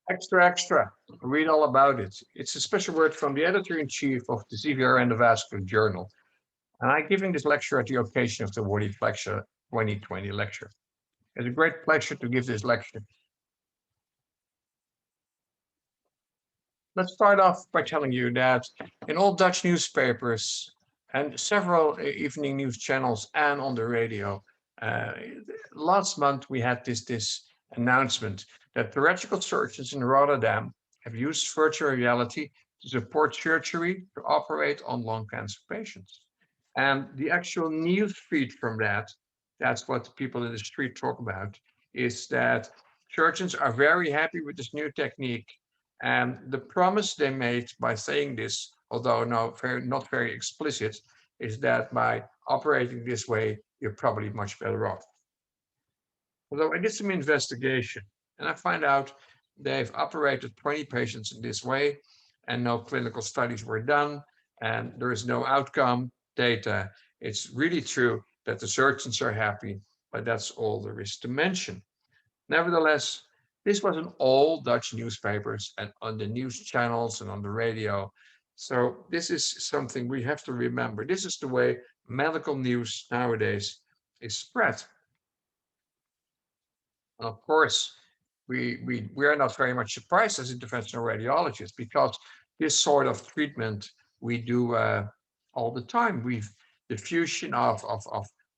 Extra, extra. Read all about it. It's a special word from the editor-in-chief of the CVIR Endovascular Journal. And I'm giving this lecture at the occasion of the Wattie Fletcher 2020 lecture. It's a great pleasure to give this lecture. Let's start off by telling you that in all Dutch newspapers and several evening news channels and on the radio, last month we had this announcement that thoracic surgeons in Rotterdam have used virtual reality to support surgery to operate on lung cancer patients. And the actual news feed from that's what people in the street talk about, is that surgeons are very happy with this new technique. And the promise they made by saying this, although not very explicit, is that by operating this way, you're probably much better off. Although I did some investigation and I find out they've operated 20 patients in this way and no clinical studies were done and there is no outcome data. It's really true that the surgeons are happy, but that's all there is to mention. Nevertheless, this was in all Dutch newspapers and on the news channels and on the radio. So this is something we have to remember. This is the way medical news nowadays is spread. And of course, we are not very much surprised as interventional radiologists because this sort of treatment we do all the time. The fusion of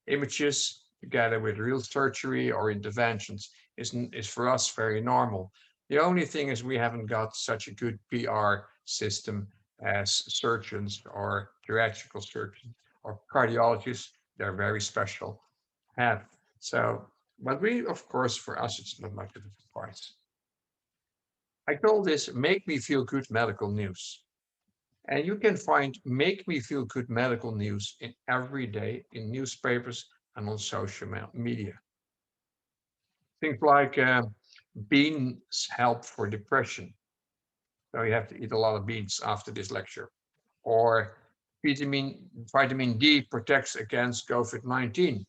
images together with real surgery or interventions is for us very normal. The only thing is we haven't got such a good PR system as surgeons or thoracic surgeons or cardiologists. They're very special have. So, but we, of course, for us, it's not much of a surprise. I call this Make Me Feel Good Medical News. And you can find Make Me Feel Good Medical News in every day in newspapers and on social media. Things like beans help for depression. So you have to eat a lot of beans after this lecture. Or vitamin D protects against COVID-19.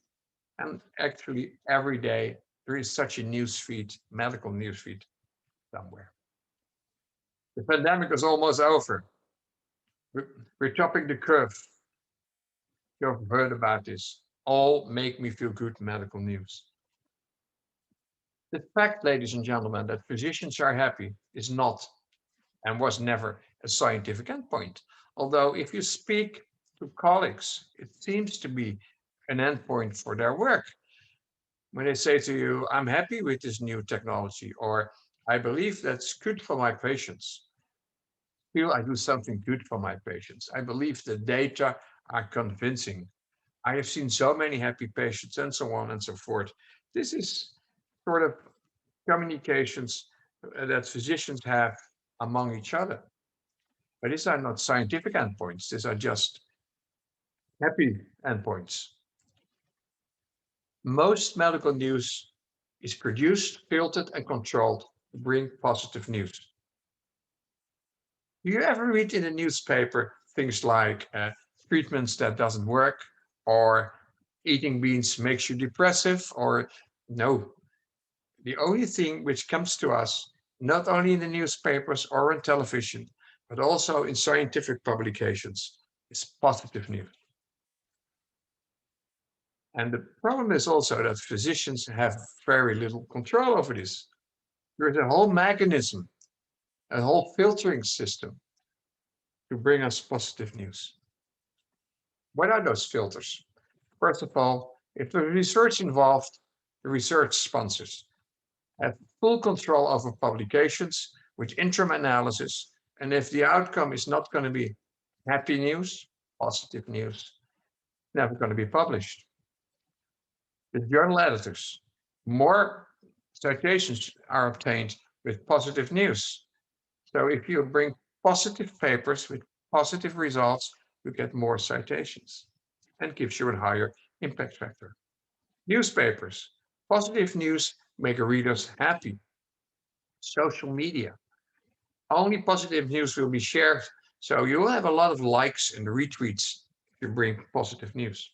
And actually every day there is such a newsfeed, medical newsfeed somewhere. The pandemic is almost over. We're topping the curve. You've heard about this. All make me feel good medical news. The fact, ladies and gentlemen, that physicians are happy is not and was never a scientific endpoint. Although if you speak to colleagues, it seems to be an endpoint for their work. When they say to you, I'm happy with this new technology, or I believe that's good for my patients. I feel I do something good for my patients. I believe the data are convincing. I have seen so many happy patients and so on and so forth. This is sort of communications that physicians have among each other. But these are not scientific endpoints. These are just happy endpoints. Most medical news is produced, filtered, and controlled to bring positive news. Do you ever read in the newspaper things like treatments that doesn't work, or eating beans makes you depressive, or no? The only thing which comes to us, not only in the newspapers or on television, but also in scientific publications, is positive news. And the problem is also that physicians have very little control over this. There's a whole mechanism, a whole filtering system to bring us positive news. What are those filters? First of all, if there's research involved, the research sponsors have full control over publications with interim analysis. And if the outcome is not going to be happy news, positive news, never going to be published. The journal editors, more citations are obtained with positive news. So if you bring positive papers with positive results, you get more citations and gives you a higher impact factor. Newspapers, positive news make readers happy. Social media, only positive news will be shared. So you will have a lot of likes and retweets if you bring positive news.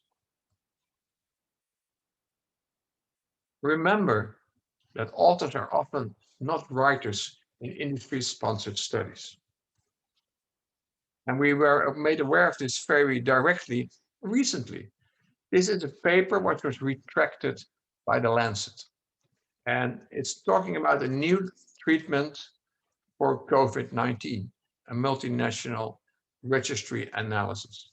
Remember that authors are often not writers in industry-sponsored studies. And we were made aware of this very directly recently. This is a paper which was retracted by the Lancet. And it's talking about a new treatment for COVID-19, a multinational registry analysis.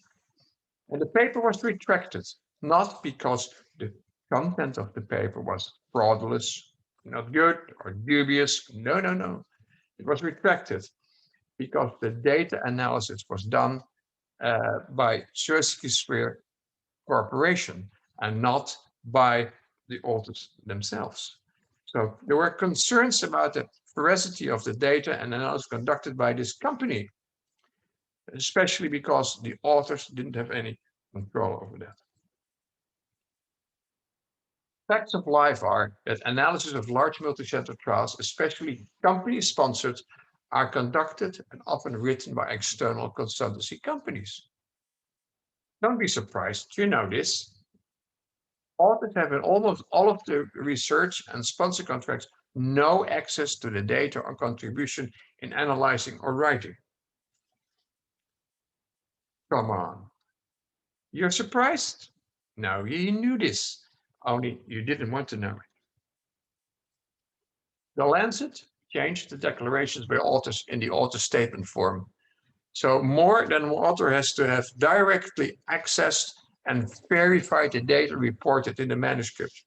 And the paper was retracted, not because the content of the paper was fraudulent, not good, or dubious. No, no, no. It was retracted because the data analysis was done by CVIR Corporation and not by the authors themselves. So there were concerns about the veracity of the data and analysis conducted by this company, especially because the authors didn't have any control over that. Facts of life are that analysis of large multi-center trials, especially company-sponsored, are conducted and often written by external consultancy companies. Don't be surprised, you know this. Authors have in almost all of the research and sponsor contracts no access to the data or contribution in analyzing or writing. Come on. You're surprised? No, you knew this, only you didn't want to know it. The Lancet changed the declarations by authors in the author statement form. So more than one author has to have directly accessed and verified the data reported in the manuscript.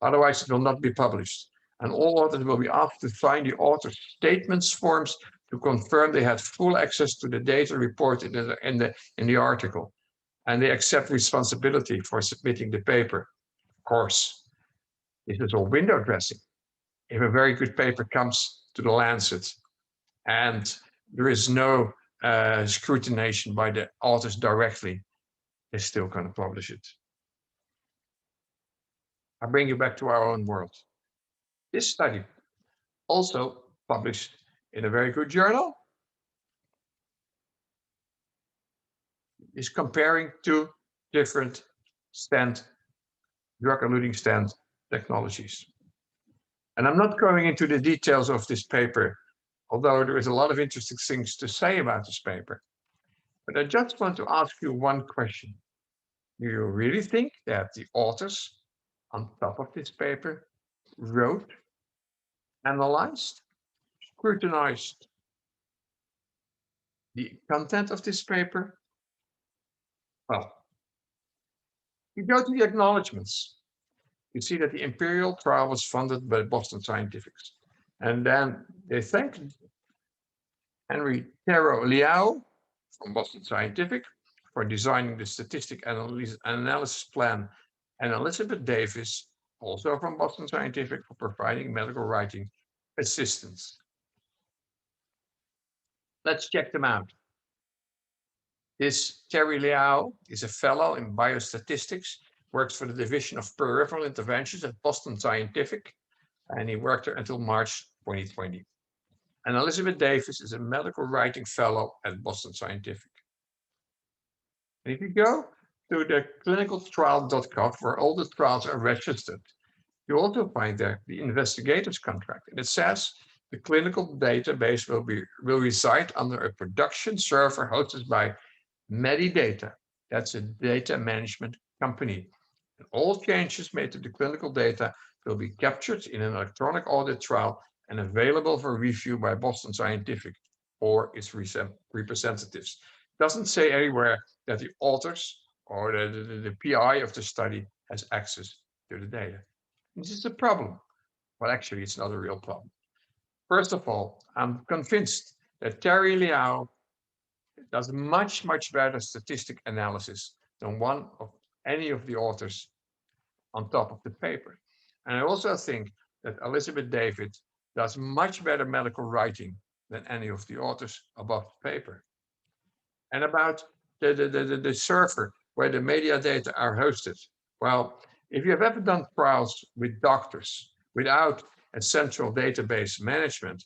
Otherwise, it will not be published. And all authors will be asked to sign the author statements forms to confirm they had full access to the data reported in the article. And they accept responsibility for submitting the paper. Of course, this is all window dressing. If a very good paper comes to the Lancet and there is no scrutination by the authors directly, they're still going to publish it. I bring you back to our own world. This study, also published in a very good journal, is comparing two different drug-eluting stent technologies. And I'm not going into the details of this paper, although there is a lot of interesting things to say about this paper. But I just want to ask you one question. Do you really think that the authors on top of this paper wrote, analyzed, scrutinized the content of this paper? Well, you go to the acknowledgements. You see that the Imperial trial was funded by Boston Scientific. And then they thank Henry Tero Liao from Boston Scientific for designing the statistic analysis plan, and Elizabeth Davis, also from Boston Scientific, for providing medical writing assistance. Let's check them out. This Terry Liao is a fellow in biostatistics, works for the Division of Peripheral Interventions at Boston Scientific, and he worked there until March 2020. And Elizabeth Davis is a medical writing fellow at Boston Scientific. And if you go to the clinicaltrial.gov, where all the trials are registered, you also find there the investigator's contract. And it says the clinical database will reside under a production server hosted by Medidata. That's a data management company. And all changes made to the clinical data will be captured in an electronic audit trail and available for review by Boston Scientific or its representatives. It doesn't say anywhere that the authors or the PI of the study has access to the data. This is a problem. Well, actually, it's not a real problem. First of all, I'm convinced that Terry Liao does much, much better statistic analysis than any of the authors on top of the paper. And I also think that Elizabeth Davis does much better medical writing than any of the authors above the paper. And about the server where the metadata are hosted. Well, if you have ever done trials with doctors without a central database management,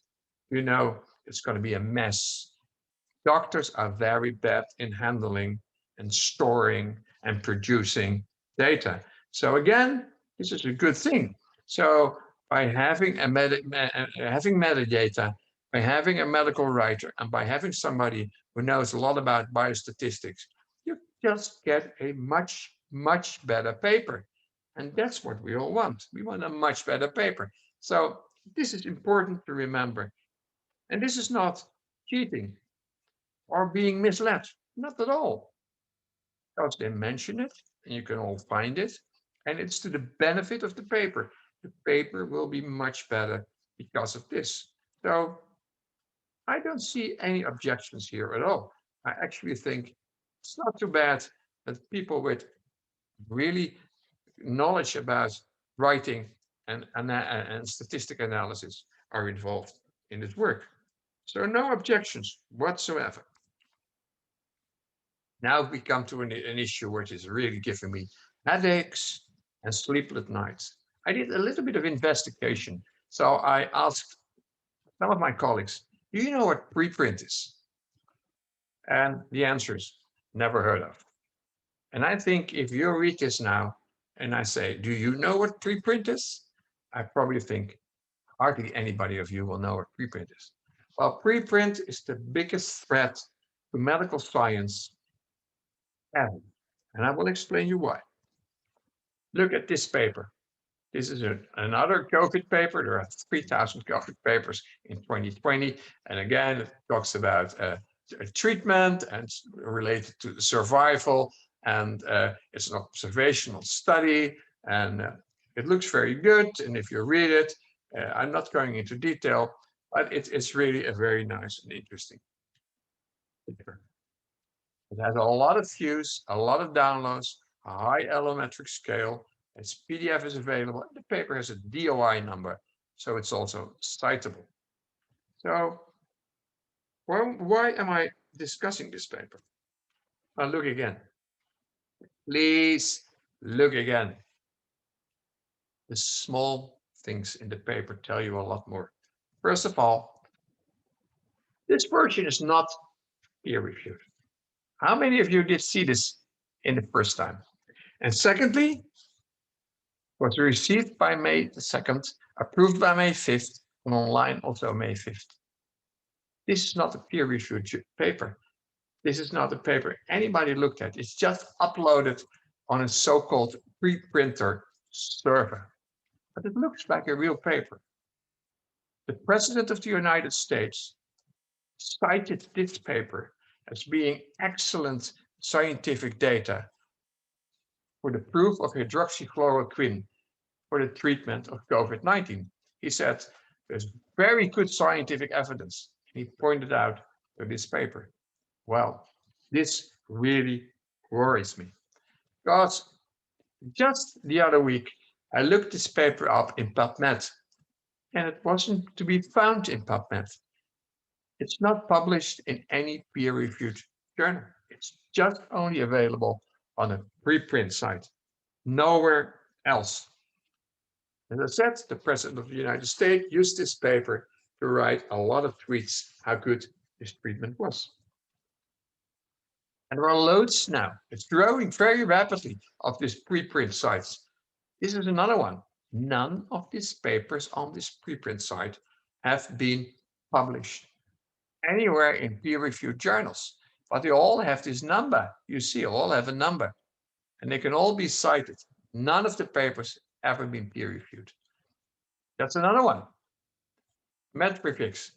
you know it's going to be a mess. Doctors are very bad in handling and storing and producing data. So again, this is a good thing. So by having having metadata, by having a medical writer, and by having somebody who knows a lot about biostatistics, you just get a much, much better paper. And that's what we all want. We want a much better paper. So this is important to remember. And this is not cheating or being misled, not at all. Because they mention it, and you can all find it, and it's to the benefit of the paper. The paper will be much better because of this. So I don't see any objections here at all. I actually think it's not too bad that people with really knowledge about writing and statistic analysis are involved in this work. So no objections whatsoever. Now we come to an issue which is really giving me headaches and sleepless nights. I did a little bit of investigation. So I asked some of my colleagues, do you know what preprint is? And the answer is never heard of. And I think if you read this now and I say, do you know what preprint is? I probably think hardly anybody of you will know what preprint is. Well, preprint is the biggest threat to medical science ever. And I will explain you why. Look at this paper. This is another COVID paper. There are 3,000 COVID papers in 2020. And again, it talks about treatment and related to the survival. And it's an observational study. And it looks very good. And if you read it, I'm not going into detail, but it's really a very nice and interesting paper. It has a lot of views, a lot of downloads, a high allometric scale. Its PDF is available. The paper has a DOI number, so it's also citable. So why am I discussing this paper? Now look again. Please look again. The small things in the paper tell you a lot more. First of all, this version is not peer-reviewed. How many of you did see this in the first time? And secondly, was received by May 2nd, approved by May 5th, and online also May 5th. This is not a peer-reviewed paper. This is not a paper anybody looked at. It's just uploaded on a so-called preprinter server. But it looks like a real paper. The President of the United States cited this paper as being excellent scientific data for the proof of hydroxychloroquine for the treatment of COVID-19. He said there's very good scientific evidence. He pointed out to this paper. Well, this really worries me because just the other week, I looked this paper up in PubMed and it wasn't to be found in PubMed. It's not published in any peer-reviewed journal. It's just only available on a preprint site, nowhere else. As I said, the President of the United States used this paper to write a lot of tweets how good this treatment was. And there are loads now. It's growing very rapidly of these preprint sites. This is another one. None of these papers on this preprint site have been published anywhere in peer-reviewed journals, but they all have this number. You see, all have a number, and they can all be cited. None of the papers ever been peer-reviewed. That's another one. Metrics.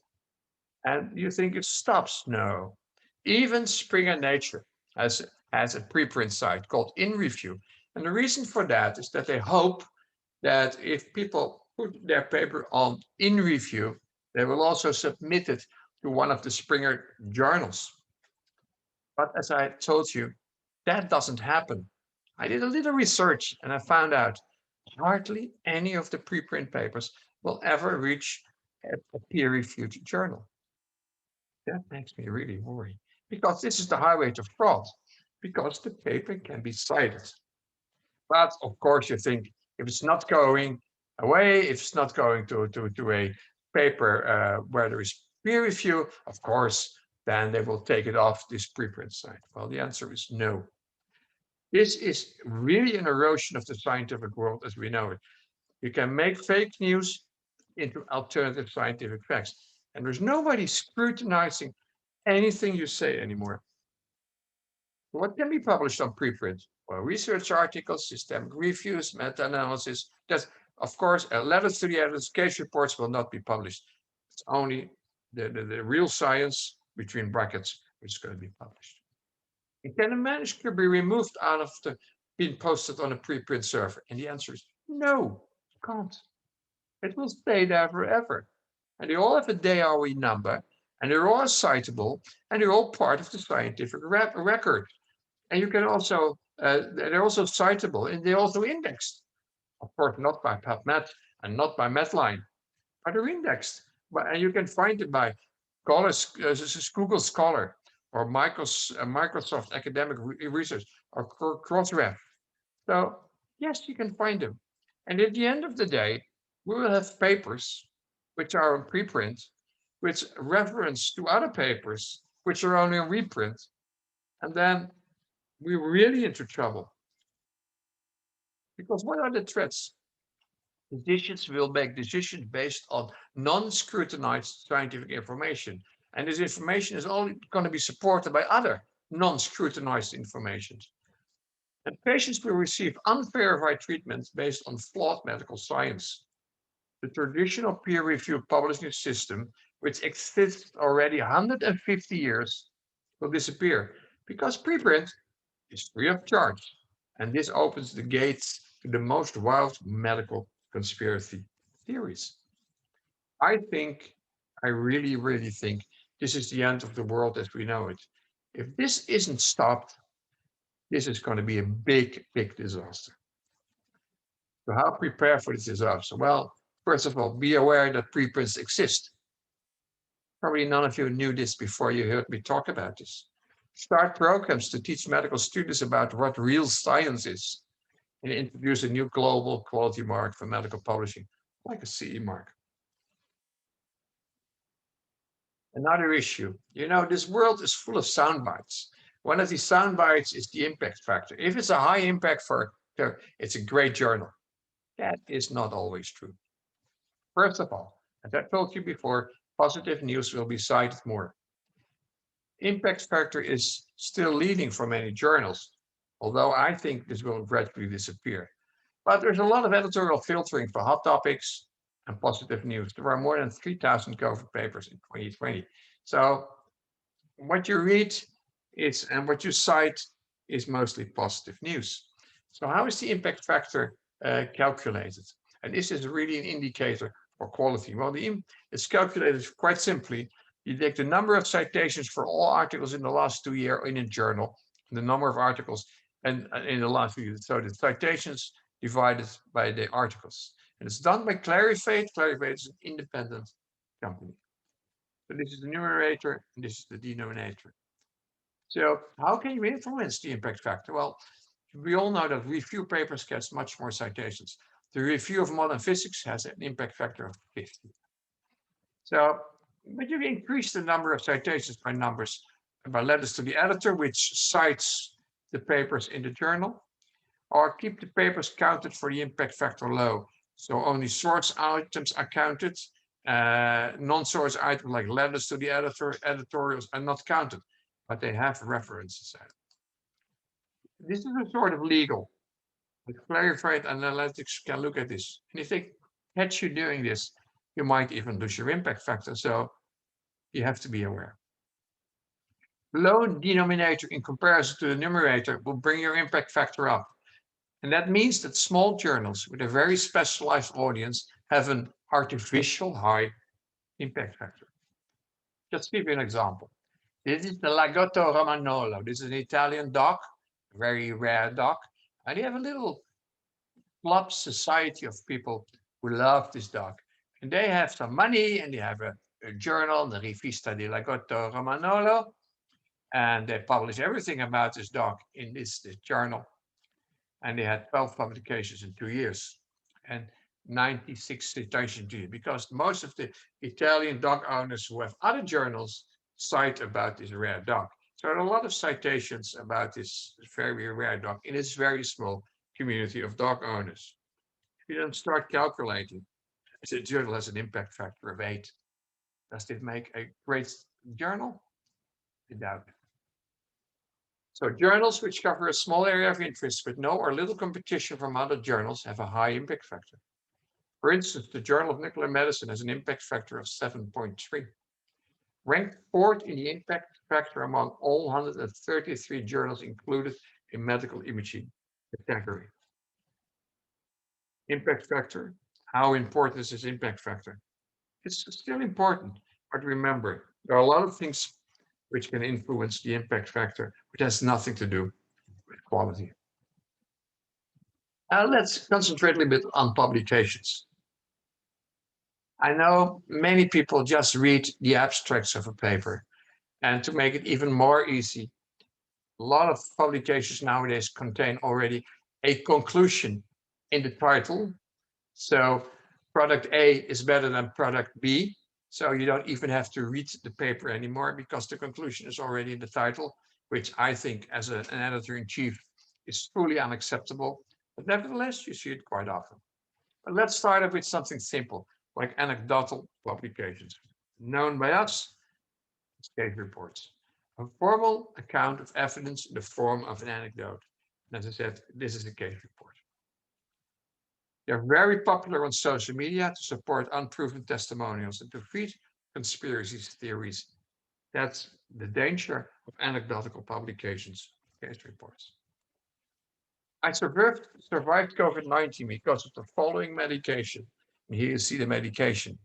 And you think it stops? No. Even Springer Nature has a preprint site called InReview. And the reason for that is that they hope that if people put their paper on InReview, they will also submit it to one of the Springer journals. But as I told you, that doesn't happen. I did a little research and I found out hardly any of the preprint papers will ever reach a peer-reviewed journal. That makes me really worry because this is the highway to fraud, because the paper can be cited. But of course, you think if it's not going away, if it's not going to a paper where there is peer review, of course, then they will take it off this preprint site. Well, the answer is no. This is really an erosion of the scientific world as we know it. You can make fake news into alternative scientific facts. And there's nobody scrutinizing anything you say anymore. What can be published on preprint? Well, research articles, systemic reviews, meta-analysis. That's, of course, letters to the editors, case reports will not be published. It's only the real science, between brackets, which is going to be published. And can a manuscript be removed out of the being posted on a preprint server? And the answer is no, it can't. It will stay there forever. And they all have a DAOE number, and they're all citable, and they're all part of the scientific record. And you can also, they're also citable, and they're also indexed. Of course, not by PubMed and not by Medline, but they're indexed. And you can find it by Google Scholar or Microsoft Academic Research or Crossref. So yes, you can find them. And at the end of the day, we will have papers which are on preprint, which reference to other papers which are only on reprint. And then we're really into trouble. Because what are the threats? Physicians will make decisions based on non-scrutinized scientific information. And this information is only going to be supported by other non-scrutinized information. And patients will receive unverified treatments based on flawed medical science. The traditional peer-reviewed publishing system, which exists already 150 years, will disappear because preprint is free of charge. And this opens the gates to the most wild medical conspiracy theories. I really, really think this is the end of the world as we know it. If this isn't stopped, this is going to be a big, big disaster. So how prepare for this disaster? Well, first of all, be aware that preprints exist. Probably none of you knew this before you heard me talk about this. Start programs to teach medical students about what real science is and introduce a new global quality mark for medical publishing, like a CE mark. Another issue, this world is full of sound bites. One of these sound bites is the impact factor. If it's a high impact factor, it's a great journal. That is not always true. First of all, as I told you before, positive news will be cited more. Impact factor is still leading for many journals, although I think this will gradually disappear. But there's a lot of editorial filtering for hot topics and positive news. There are more than 3,000 COVID papers in 2020. So what you read is, and what you cite is mostly positive news. So how is the impact factor calculated? And this is really an indicator for quality. Well, it's calculated quite simply. You take the number of citations for all articles in the last 2 years in a journal, the number of articles and in the last year. So the citations divided by the articles. And it's done by Clarivate. Clarivate is an independent company. So this is the numerator and this is the denominator. So how can you influence the impact factor? Well, we all know that review papers gets much more citations. The review of modern physics has an impact factor of 50. So, but you increase the number of citations by letters to the editor, which cites the papers in the journal, or keep the papers counted for the impact factor low. So only source items are counted. Non-source items like letters to the editor, editorials are not counted, but they have references. This is a sort of legal. With Clarivate analytics can look at this. And if they catch you doing this, you might even lose your impact factor. So you have to be aware. Low denominator in comparison to the numerator will bring your impact factor up. And that means that small journals with a very specialized audience have an artificial high impact factor. Just to give you an example. This is the Lagotto Romagnolo. This is an Italian dog, a very rare dog. And they have a little club society of people who love this dog. And they have some money and they have a journal, the Rivista di Lagotto Romagnolo. And they publish everything about this dog in this journal. And they had 12 publications in 2 years and 96 citations because most of the Italian dog owners who have other journals cite about this rare dog. So there are a lot of citations about this very rare dog in this very small community of dog owners. You don't start calculating. The journal has an impact factor of 8. Does it make a great journal? I doubt it. So journals which cover a small area of interest with no or little competition from other journals have a high impact factor. For instance, the Journal of Nuclear Medicine has an impact factor of 7.3. Ranked 4th in the impact factor among all 133 journals included in medical imaging category. Impact factor. How important is this impact factor? It's still important, but remember, there are a lot of things which can influence the impact factor, which has nothing to do with quality. Let's concentrate a little bit on publications. I know many people just read the abstracts of a paper, and to make it even more easy, a lot of publications nowadays contain already a conclusion in the title. So product A is better than product B. So you don't even have to read the paper anymore because the conclusion is already in the title, which I think as an editor-in-chief is truly unacceptable. But nevertheless, you see it quite often. But let's start off with something simple, like anecdotal publications. Known by us as case reports. A formal account of evidence in the form of an anecdote. And as I said, this is a case report. They're very popular on social media to support unproven testimonials and to feed conspiracy theories. That's the danger of anecdotal publications, case reports. I survived COVID-19 because of the following medication. And here you see the medication.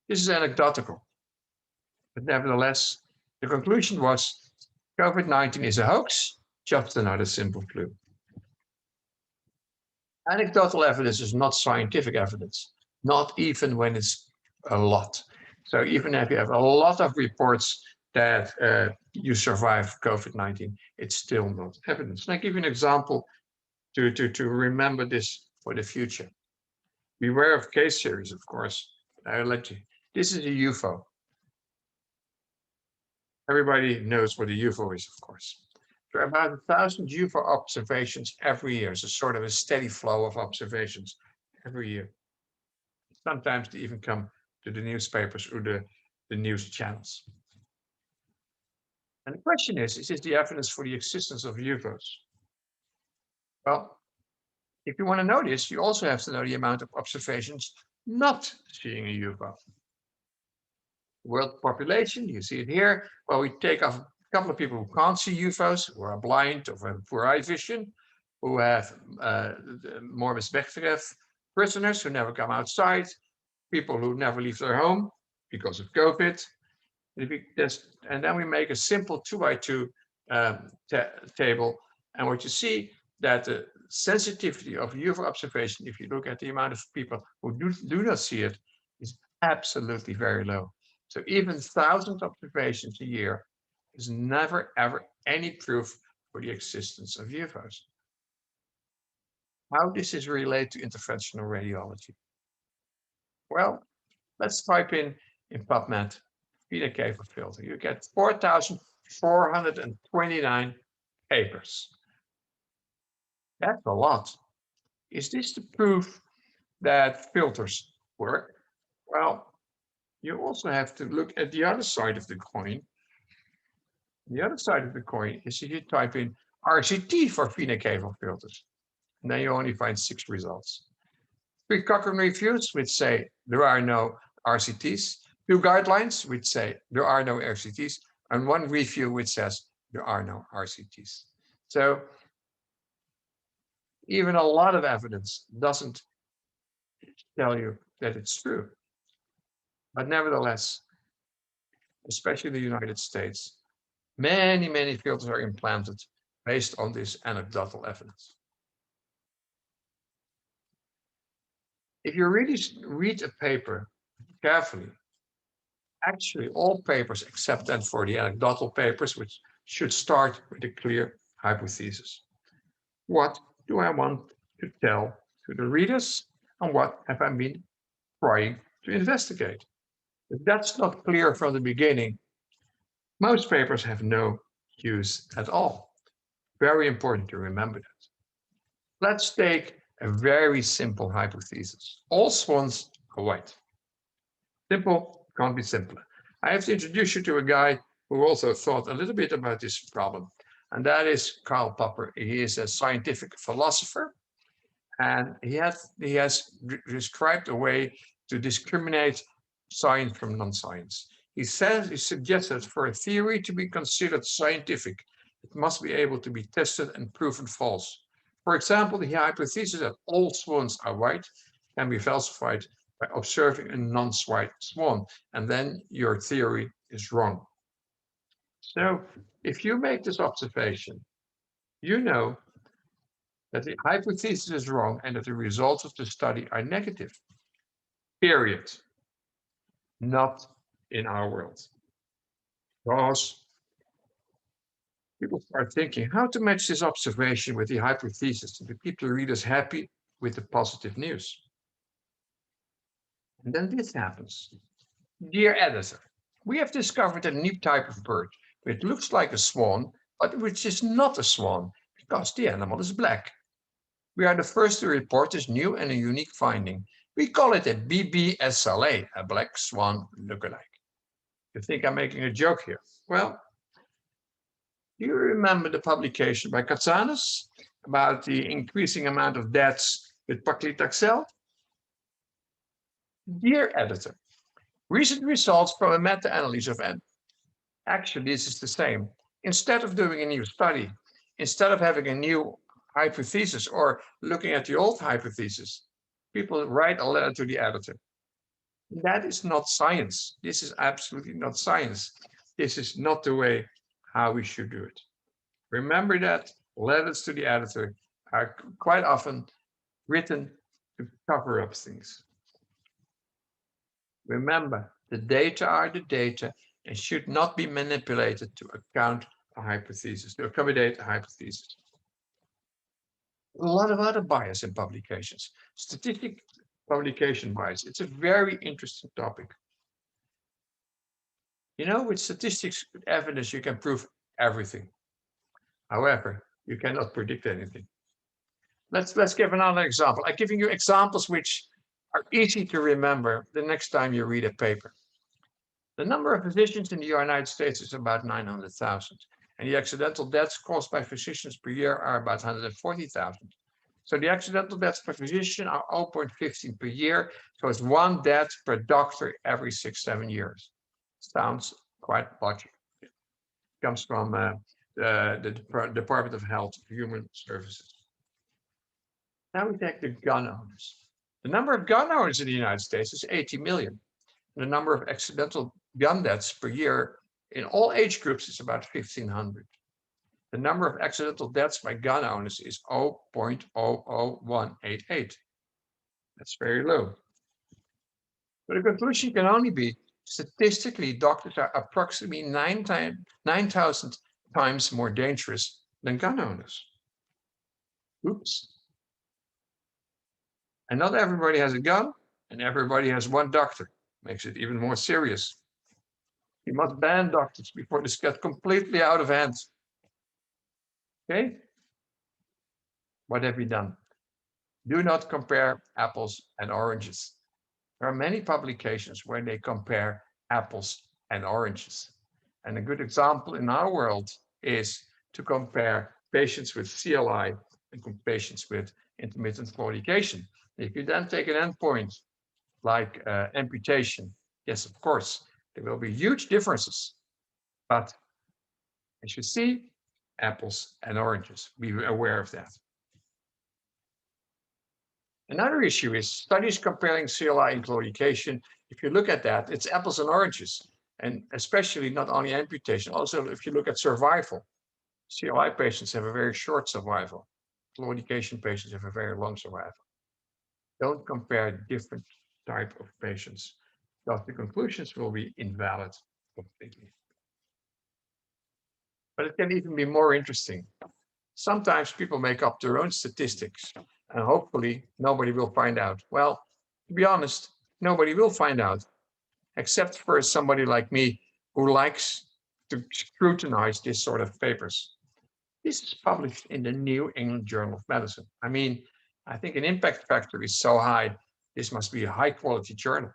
This is anecdotal. But nevertheless, the conclusion was COVID-19 is a hoax, just another simple flu. Anecdotal evidence is not scientific evidence, not even when it's a lot. So even if you have a lot of reports that you survive COVID-19, it's still not evidence. And I give you an example to remember this for the future. Beware of case series, of course. I'll let you. This is a UFO. Everybody knows what a UFO is, of course. There are about 1,000 UFO observations every year. It's a sort of a steady flow of observations every year. Sometimes they even come to the newspapers or the news channels. And the question is this the evidence for the existence of UFOs? Well, if you want to know this, you also have to know the amount of observations not seeing a UFO. World population, you see it here. Well, we take off a couple of people who can't see UFOs, who are blind or have poor eye vision, who have morbus Bechterew, prisoners who never come outside, people who never leave their home because of COVID. And then we make a simple 2x2 table. And what you see that the sensitivity of UFO observation, if you look at the amount of people who do not see it, is absolutely very low. So even 1,000 observations a year is never, ever any proof for the existence of UFOs. How does this relate to interventional radiology? Well, let's type in PubMed, Vena Cava filter. You get 4,429 papers. That's a lot. Is this the proof that filters work? Well, you also have to look at the other side of the coin. The other side of the coin is if you type in RCT for Vena Cava filters, and then you only find 6 results. 3 Cochrane reviews which say there are no RCTs, 2 guidelines which say there are no RCTs, and 1 review which says there are no RCTs. So even a lot of evidence doesn't tell you that it's true. But nevertheless, especially in the United States, many, many filters are implanted based on this anecdotal evidence. If you really read a paper carefully, actually all papers except then for the anecdotal papers, which should start with a clear hypothesis. What do I want to tell to the readers, and what have I been trying to investigate? If that's not clear from the beginning, most papers have no use at all. Very important to remember that. Let's take a very simple hypothesis. All swans are white. Simple, can't be simpler. I have to introduce you to a guy who also thought a little bit about this problem, and that is Karl Popper. He is a scientific philosopher, and he has described a way to discriminate science from non-science. He suggests that for a theory to be considered scientific, it must be able to be tested and proven false. For example, the hypothesis that all swans are white can be falsified by observing a non-white swan, and then your theory is wrong. So if you make this observation, you know that the hypothesis is wrong and that the results of the study are negative. Period. Not in our world. Because people start thinking how to match this observation with the hypothesis to keep the readers happy with the positive news. And then this happens. Dear editor, we have discovered a new type of bird which looks like a swan, but which is not a swan because the animal is black. We are the first to report this new and a unique finding. We call it a BBSLA, a black swan lookalike. You think I'm making a joke here? Well, do you remember the publication by Katsanis about the increasing amount of deaths with paclitaxel? Dear editor, recent results from a meta-analysis of actually this is the same. Instead of doing a new study, instead of having a new hypothesis or looking at the old hypothesis, people write a letter to the editor. That is not science. This is absolutely not science. This is not the way how we should do it. Remember that letters to the editor are quite often written to cover up things. Remember, the data are the data and should not be manipulated to account a hypothesis, to accommodate a hypothesis. A lot of other bias in publications. Statistic publication bias. It's a very interesting topic. You know, with statistics, with evidence, you can prove everything. However, you cannot predict anything. Let's give another example. I'm giving you examples which are easy to remember the next time you read a paper. The number of physicians in the United States is about 900,000, and the accidental deaths caused by physicians per year are about 140,000. So the accidental deaths per physician are 0.15 per year, so it's one death per doctor every 6-7 years. Sounds quite logical. It comes from the Department of Health and Human Services. Now we take the gun owners. The number of gun owners in the United States is 80 million. And the number of accidental gun deaths per year in all age groups is about 1,500. The number of accidental deaths by gun owners is 0.00188. That's very low. But the conclusion can only be statistically, doctors are approximately 9,000 times more dangerous than gun owners. Oops. And not everybody has a gun, and everybody has one doctor. Makes it even more serious. We must ban doctors before this gets completely out of hand. Okay? What have we done? Do not compare apples and oranges. There are many publications where they compare apples and oranges. And a good example in our world is to compare patients with CLI and patients with intermittent claudication. If you then take an endpoint like amputation, yes, of course, there will be huge differences. But as you see, apples and oranges, be aware of that. Another issue is studies comparing CLI and claudication. If you look at that, it's apples and oranges, and especially not only amputation, also if you look at survival. CLI patients have a very short survival. Claudication patients have a very long survival. Don't compare different type of patients, because the conclusions will be invalid completely. But it can even be more interesting. Sometimes people make up their own statistics, and hopefully nobody will find out. Well, to be honest, nobody will find out, except for somebody like me who likes to scrutinize this sort of papers. This is published in the New England Journal of Medicine. I mean, I think an impact factor is so high, this must be a high quality journal.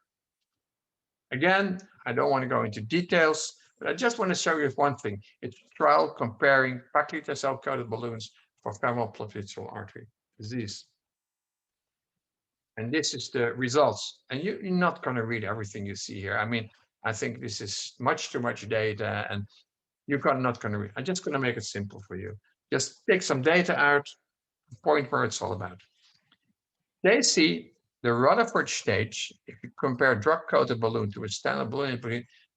Again, I don't want to go into details, but I just want to show you one thing. It's a trial comparing paclitaxel cell-coated balloons for femoral popliteal artery disease. And this is the results. And you're not going to read everything you see here. I mean, I think this is much too much data, and you're not going to read. I'm just going to make it simple for you. Just take some data out, point where it's all about. They see the Rutherford stage, if you compare drug-coated balloon to a standard balloon,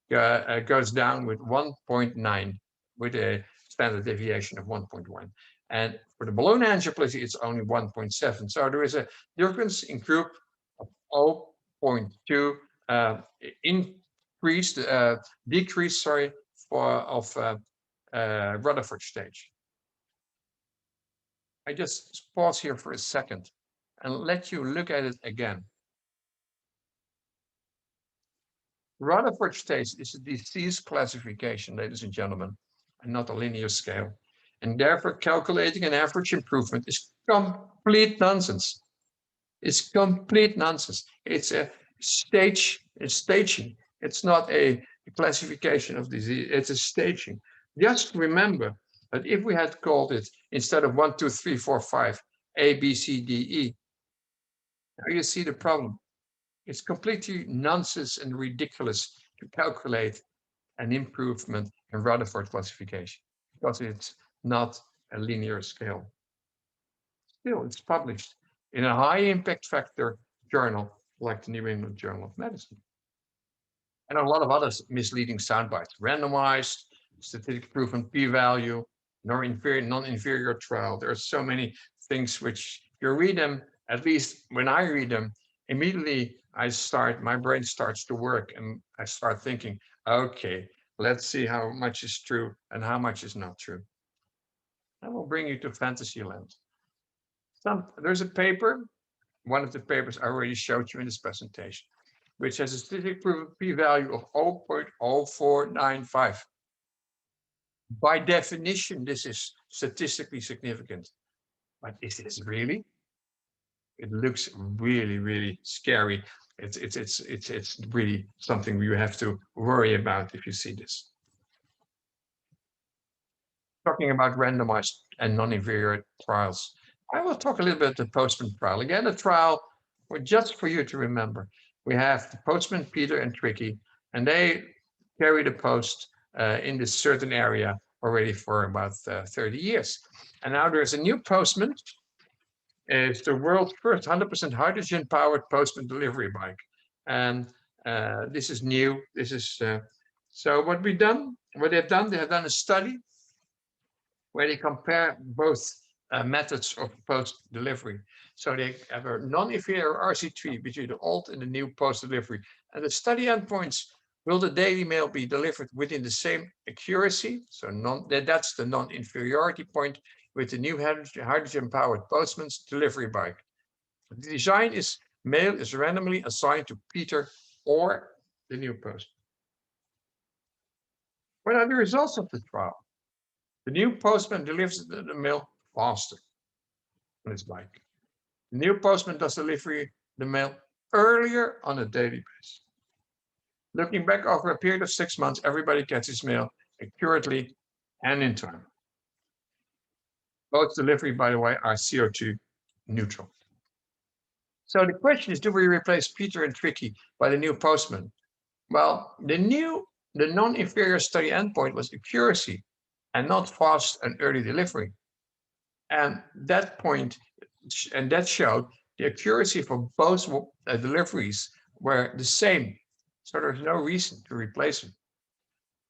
goes down with 1.9, with a standard deviation of 1.1. And for the balloon angioplasty, it's only 1.7. So there is a difference in group of 0.2 decrease, sorry, of Rutherford stage. I just pause here for a second and let you look at it again. Rutherford stage is a disease classification, ladies and gentlemen, and not a linear scale. And therefore, calculating an average improvement is complete nonsense. It's complete nonsense. It's a staging. It's not a classification of disease. It's a staging. Just remember that if we had called it, instead of 1, 2, 3, 4, 5, A, B, C, D, E, now you see the problem. It's completely nonsense and ridiculous to calculate an improvement in Rutherford classification because it's not a linear scale. Still, it's published in a high impact factor journal like the New England Journal of Medicine. And a lot of other misleading sound bites: randomized, statistic proven p-value, non-inferior trial. There are so many things which you read them, at least when I read them, immediately my brain starts to work and I start thinking, okay, let's see how much is true and how much is not true. I will bring you to Fantasyland. There's a paper, one of the papers I already showed you in this presentation, which has a statistically proven p-value of 0.0495. By definition, this is statistically significant. But is this really? It looks really, really scary. It's really something you have to worry about if you see this. Talking about randomized and non-inferior trials, I will talk a little bit about the Postman trial. Again, a trial just for you to remember. We have the Postman, Peter, and Tricky, and they carry the post in this certain area already for about 30 years. And now there's a new Postman. It's the world's first 100% hydrogen-powered Postman delivery bike. And this is new. This is so what they've done, they have done a study where they compare both methods of post delivery. So they have a non-inferior RC3 between the old and the new post delivery. And the study endpoints: will the Daily Mail be delivered within the same accuracy? So that's the non-inferiority point with the new hydrogen-powered Postman's delivery bike. The design is mail is randomly assigned to Peter or the new Post. What are the results of the trial? The new Postman delivers the mail faster on his bike. The new Postman does delivery the mail earlier on a daily basis. Looking back over a period of 6 months, everybody gets his mail accurately and in time. Both delivery, by the way, are CO2 neutral. So the question is, do we replace Peter and Tricky by the new Postman? Well, the non-inferior study endpoint was accuracy and not fast and early delivery. And that point, and that showed the accuracy for both deliveries were the same. So there's no reason to replace them.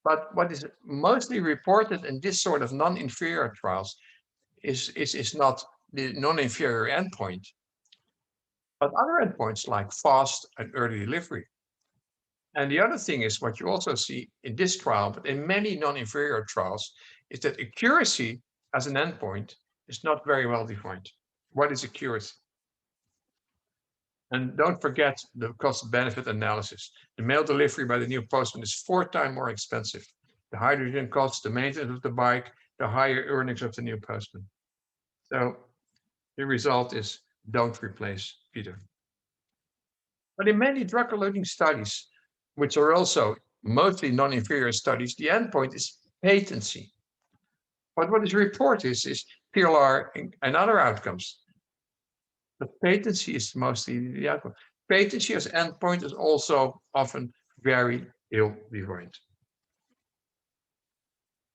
But what is mostly reported in this sort of non-inferior trials is not the non-inferior endpoint, but other endpoints like fast and early delivery. And the other thing is what you also see in this trial, but in many non-inferior trials, is that accuracy as an endpoint is not very well defined. What is accuracy? And don't forget the cost-benefit analysis. The mail delivery by the new Postman is 4 times more expensive. The hydrogen costs, the maintenance of the bike, the higher earnings of the new Postman. So the result is don't replace Peter. But in many drug-eluting studies, which are also mostly non-inferior studies, the endpoint is patency. But what is reported is PLR and other outcomes. But patency is mostly the outcome. Patency as endpoint is also often very ill-defined.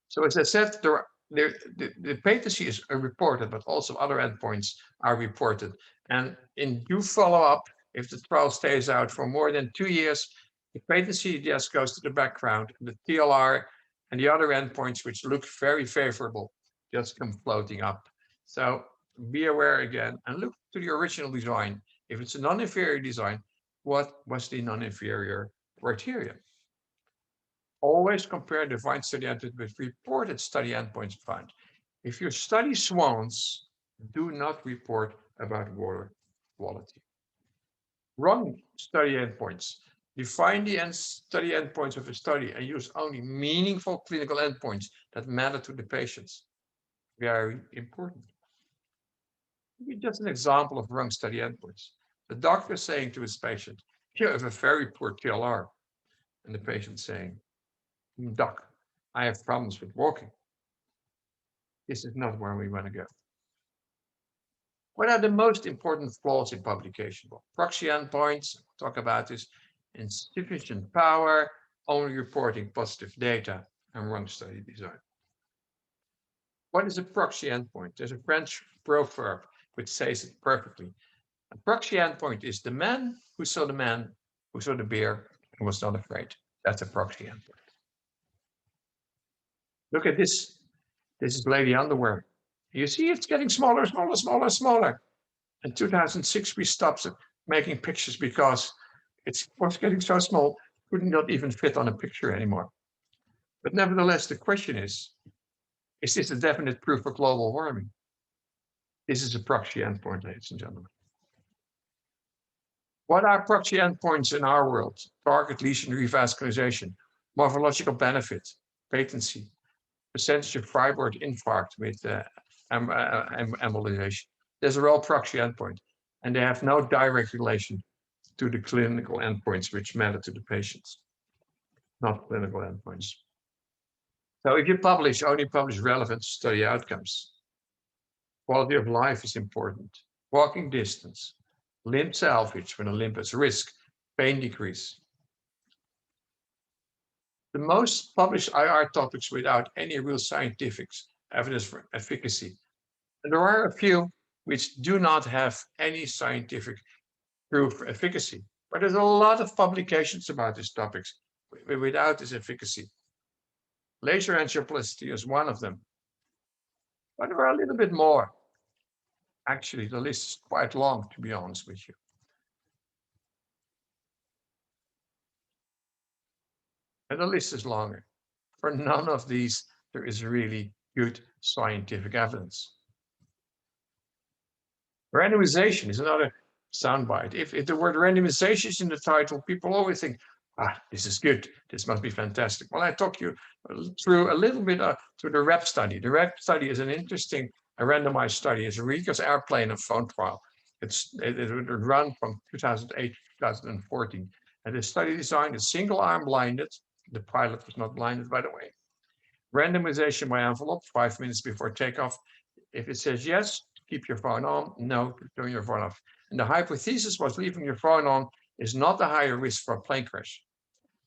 So as I said, the patency is reported, but also other endpoints are reported. And in due follow-up, if the trial stays out for more than 2 years, the patency just goes to the background. The TLR and the other endpoints, which look very favorable, just come floating up. So be aware again and look to the original design. If it's a non-inferior design, what was the non-inferior criteria? Always compare defined study endpoints with reported study endpoints found. If your study swans, do not report about water quality. Wrong study endpoints. Define the study endpoints of a study and use only meaningful clinical endpoints that matter to the patients. Very important. Just an example of wrong study endpoints. The doctor saying to his patient, you have a very poor TLR. And the patient saying, Doc, I have problems with walking. This is not where we want to go. What are the most important flaws in publication? Well, proxy endpoints, we'll talk about this, insufficient power, only reporting positive data, and wrong study design. What is a proxy endpoint? There's a French proverb which says it perfectly. A proxy endpoint is the man who saw the bear and was not afraid. That's a proxy endpoint. Look at this. This is lady underwear. You see it's getting smaller, smaller, smaller, smaller. In 2006, we stopped making pictures because it was getting so small, could not even fit on a picture anymore. But nevertheless, the question is this a definite proof of global warming? This is a proxy endpoint, ladies and gentlemen. What are proxy endpoints in our world? Target lesion revascularization, morphological benefit, patency, percentage of fibroid infarct with embolization. These are all proxy endpoints, and they have no direct relation to the clinical endpoints which matter to the patients, not clinical endpoints. So if you publish, only publish relevant study outcomes. Quality of life is important. Walking distance, limb salvage when a limb has risk, pain decrease. The most published IR topics without any real scientific evidence for efficacy. And there are a few which do not have any scientific proof for efficacy. But there's a lot of publications about these topics without this efficacy. Laser angioplasty is one of them. But there are a little bit more. Actually, the list is quite long, to be honest with you. And the list is longer. For none of these, there is really good scientific evidence. Randomization is another soundbite. If the word randomization is in the title, people always think, this is good. This must be fantastic. Well, I talk you through a little bit through the REP study. The REP study is an interesting randomized study. It's a Reekers airplane and phone trial. It would run from 2008 to 2014. And the study design is single arm blinded. The pilot was not blinded, by the way. Randomization by envelope, 5 minutes before takeoff. If it says yes, keep your phone on. No, turn your phone off. And the hypothesis was leaving your phone on is not a higher risk for a plane crash.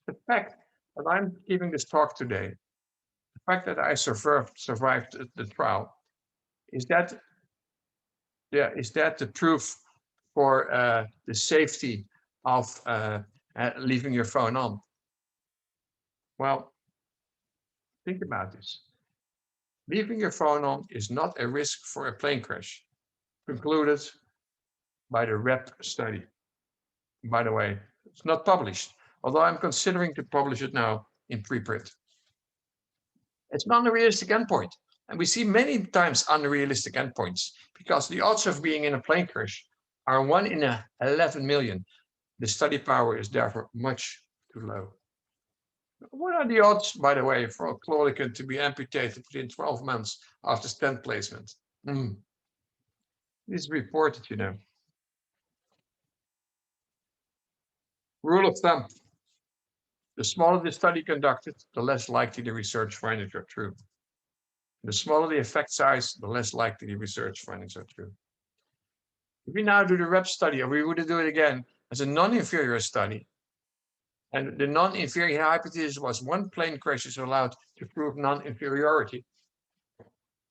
The fact that I'm giving this talk today, the fact that I survived the trial, is that the proof for the safety of leaving your phone on? Well, think about this. Leaving your phone on is not a risk for a plane crash, concluded by the REP study. By the way, it's not published, although I'm considering to publish it now in preprint. It's not a realistic endpoint. And we see many times unrealistic endpoints because the odds of being in a plane crash are 1 in 11 million. The study power is therefore much too low. What are the odds, by the way, for a claudication to be amputated within 12 months after stent placement? This is reported, you know. Rule of thumb: the smaller the study conducted, the less likely the research findings are true. The smaller the effect size, the less likely the research findings are true. If we now do the rep study, or we would do it again as a non-inferior study, and the non-inferior hypothesis was one plane crash is allowed to prove non-inferiority.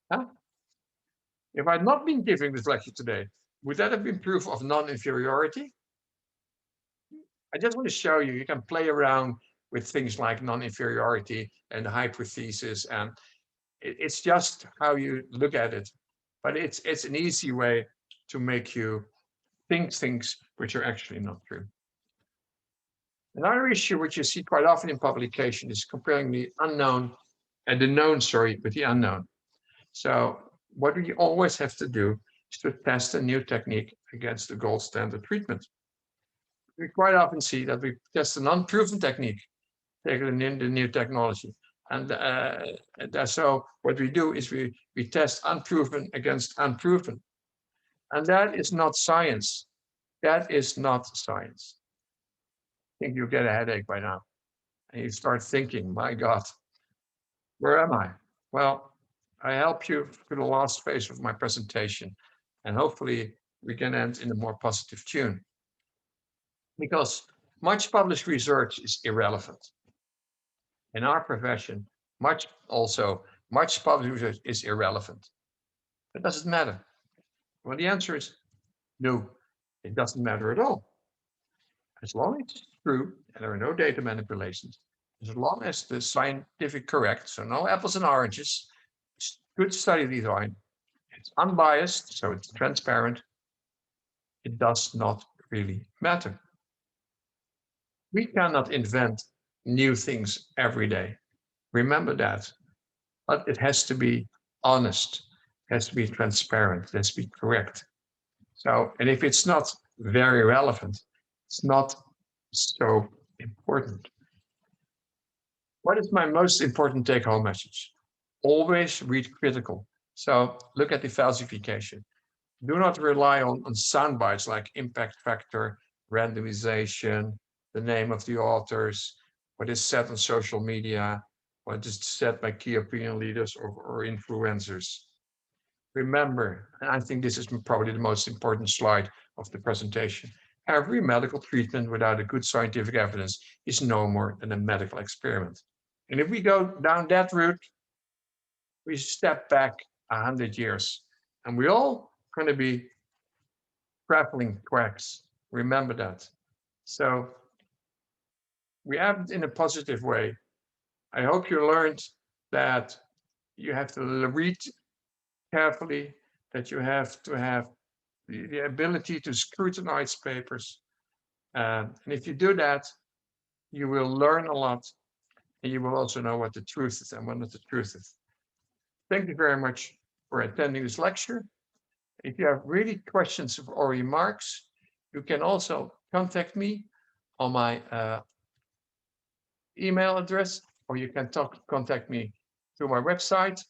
Huh? If I had not been giving this lecture today, would that have been proof of non-inferiority? I just want to show you, you can play around with things like non-inferiority and hypothesis, and it's just how you look at it. But it's an easy way to make you think things which are actually not true. Another issue which you see quite often in publication is comparing the unknown and the known, with the unknown. So what we always have to do is to test a new technique against the gold standard treatment. We quite often see that we test an unproven technique, taken in the new technology. And so what we do is we test unproven against unproven. And that is not science. That is not science. I think you get a headache by now. And you start thinking, my God, where am I? Well, I help you through the last phase of my presentation. And hopefully we can end in a more positive tune. Because much published research is irrelevant. In our profession, much published research is irrelevant. But does it matter? Well, the answer is no, it doesn't matter at all. As long as it's true and there are no data manipulations, as long as the scientific correct, so no apples and oranges, it's good study design, it's unbiased, so it's transparent, it does not really matter. We cannot invent new things every day. Remember that. But it has to be honest, it has to be transparent, it has to be correct. So, and if it's not very relevant, it's not so important. What is my most important take-home message? Always read critical. So look at the falsification. Do not rely on sound bites like impact factor, randomization, the name of the authors, what is said on social media, what is said by key opinion leaders or influencers. Remember, and I think this is probably the most important slide of the presentation, every medical treatment without a good scientific evidence is no more than a medical experiment. And if we go down that route, we step back 100 years and we're all going to be traveling quacks. Remember that. So we act in a positive way. I hope you learned that you have to read carefully, that you have to have the ability to scrutinize papers. And if you do that, you will learn a lot, and you will also know what the truth is and what the truth is. Thank you very much for attending this lecture. If you have really questions or remarks, you can also contact me on my email address, or you can contact me through my website.